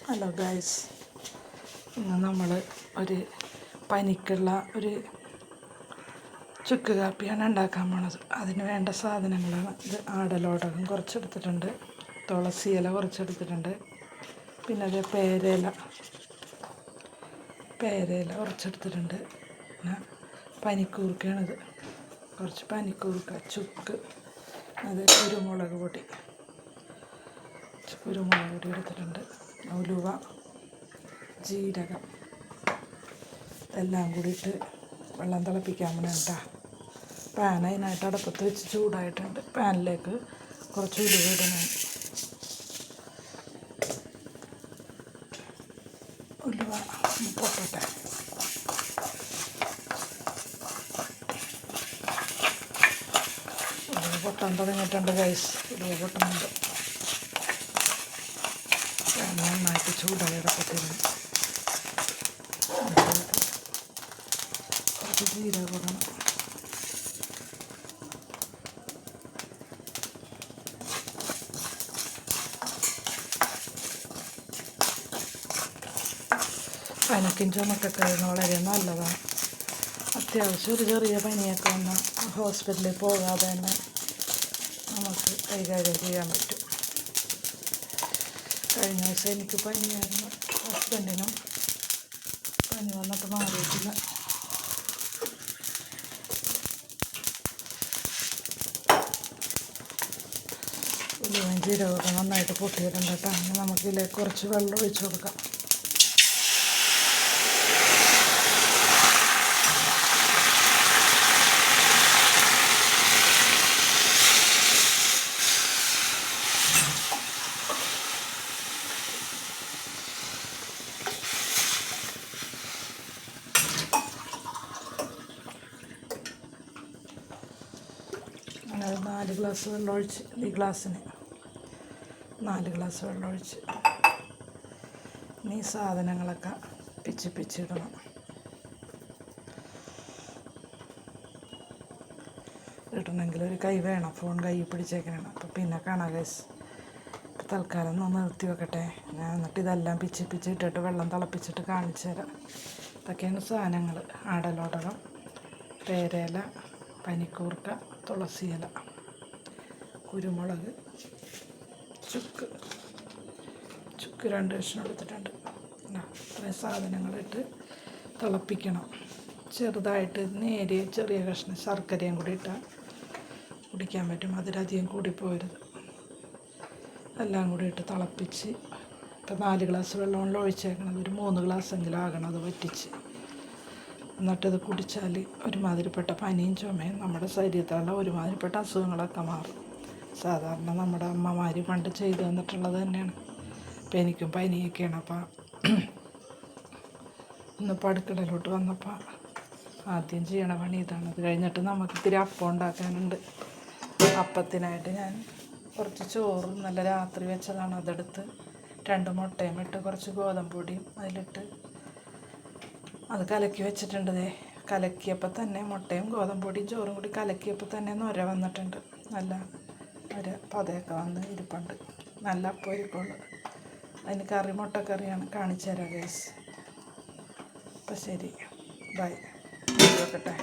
Hello guys, ഇന്ന് നമ്മൾ ഒരു പനിക്കുള്ള ഒരു ചുക്ക് കാപ്പിയാണ് ഉണ്ടാക്കാൻ പോണത്. അതിന് വേണ്ട സാധനങ്ങളാണ് ഇത്. ആടലോടകം കുറച്ചെടുത്തിട്ടുണ്ട്, തുളസി ഇല കുറച്ചെടുത്തിട്ടുണ്ട്, പിന്നെ അത് പേരയില കുറച്ചെടുത്തിട്ടുണ്ട്, പിന്നെ പനിക്കൂർക്കയാണിത്. കുറച്ച് പനിക്കൂർക്ക, ചുക്ക്, അത് കുരുമുളക് പൊടി എടുത്തിട്ടുണ്ട്, ഉലുവ, ജീരകം എല്ലാം കൂടിയിട്ട് വെള്ളം തിളപ്പിക്കാൻ വേണ്ട പാൻ അതിനായിട്ട് അടുപ്പത്ത് വെച്ച് ചൂടായിട്ടുണ്ട്. പാനിലേക്ക് കുറച്ച് ഉലുവ ഇടണം. ഉലുവ പൊട്ടട്ടെ. ഉലുവ പൊട്ടാൻ തുടങ്ങിയിട്ടുണ്ട് ഗൈസ്. ഉലുവ പൊട്ടുന്നുണ്ട്. നന്നായിട്ട് ചൂടായി ഇടപ്പത്തിന് കുറച്ച് ജീരകം ഇടണം. പനിക്കും ചുമക്കൊക്കെ വളരെ നല്ലതാണ്. അത്യാവശ്യം ഒരു ചെറിയ പനിയൊക്കെ വന്നാൽ ഹോസ്പിറ്റലിൽ പോകാതെ തന്നെ നമുക്ക് കൈകാര്യം ചെയ്യാൻ പറ്റും. കഴിഞ്ഞ ദിവസം എനിക്ക് പനിയായിരുന്നു, ഹസ്ബൻഡിനും പനി വന്നിട്ട് മാറിയിട്ടില്ല. ഉലുവയും ജീരകമൊക്കെ നന്നായിട്ട് പൊട്ടിയിട്ടുണ്ട് കേട്ടോ. അങ്ങനെ നമുക്കിതിലേക്ക് കുറച്ച് വെള്ളം ഒഴിച്ച് കൊടുക്കാം. അങ്ങനെ 4 ഗ്ലാസ് വെള്ളം ഒഴിച്ച്, ഈ ഗ്ലാസ്സിന് 4 ഗ്ലാസ് വെള്ളം ഒഴിച്ച് ഈ സാധനങ്ങളൊക്കെ പിച്ചിടണം. ഇടണമെങ്കിൽ ഒരു കൈ വേണം, ഫോൺ കൈ പിടിച്ചേക്കണം. അപ്പോൾ പിന്നെ കാണാം ഗൈസ്. തൽക്കാലം ഒന്ന് നിർത്തി വെക്കട്ടെ. ഞാൻ എന്നിട്ട് ഇതെല്ലാം പിച്ചിട്ടിട്ട് വെള്ളം തിളപ്പിച്ചിട്ട് കാണിച്ചു തരാം. ഇതൊക്കെയാണ് സാധനങ്ങൾ: ആടലോടകം, പേരയില, പനിക്കൂർക്ക, തുളസിയില, കുരുമുളക്, ചുക്ക് 2 കഷ്ണം എടുത്തിട്ടുണ്ട്. ഇത്രയും സാധനങ്ങളിട്ട് തിളപ്പിക്കണം. ചെറുതായിട്ട് നേരിയ ചെറിയ കഷ്ണം ശർക്കരയും കൂടി ഇട്ടാൽ കുടിക്കാൻ പറ്റും. അതിലധികം കൂടിപ്പോരുത്. എല്ലാം കൂടി ഇട്ട് തിളപ്പിച്ച്, ഇപ്പം 4 ഗ്ലാസ് വെള്ളമുള്ള ഒഴിച്ചേക്കണത് ഒരു 3 ഗ്ലാസ്സെങ്കിലും ആകണം അത് വറ്റിച്ച്. എന്നിട്ടിത് കുടിച്ചാൽ ഒരുമാതിരിപ്പെട്ട പനിയും ചുമയും നമ്മുടെ ശരീരത്തിലുള്ള ഒരുമാതിരിപ്പെട്ട അസുഖങ്ങളൊക്കെ മാറും. സാധാരണ നമ്മുടെ അമ്മമാർ പണ്ട് ചെയ്തു തന്നിട്ടുള്ളത് തന്നെയാണ്. അപ്പം എനിക്കും പനിയൊക്കെയാണ്. അപ്പം ഇന്നിപ്പോൾ അടുക്കളയിലോട്ട് വന്നപ്പോൾ ആദ്യം ചെയ്യണ പണി ഇതാണ്. അത് കഴിഞ്ഞിട്ട് നമുക്ക് ഇത്തിരി അപ്പം ഉണ്ടാക്കാനുണ്ട്. അപ്പത്തിനായിട്ട് ഞാൻ കുറച്ച് ചോറ് നല്ല രാത്രി വെച്ചതാണ്, അതെടുത്ത് 2 മുട്ടയും ഇട്ട് കുറച്ച് ഗോതമ്പ് പൊടിയും അതിലിട്ട് അത് കലക്കി വെച്ചിട്ടുണ്ട്. കലക്കിയപ്പോൾ തന്നെ മുട്ടയും ഗോതമ്പ് പൊടിയും ചോറും കൂടി കലക്കിയപ്പോൾ തന്നെ നൊര വന്നിട്ടുണ്ട്. നല്ല ഒരു പതയൊക്കെ വന്ന് ഇരിപ്പുണ്ട്. നല്ല അപ്പം ഇരിപ്പുള്ളൂ. അതിന് കറി മുട്ടക്കറിയാണ്. കാണിച്ചു തരാം ഗൈസ്. അപ്പം ശരി, ബൈ. വെക്കട്ടെ.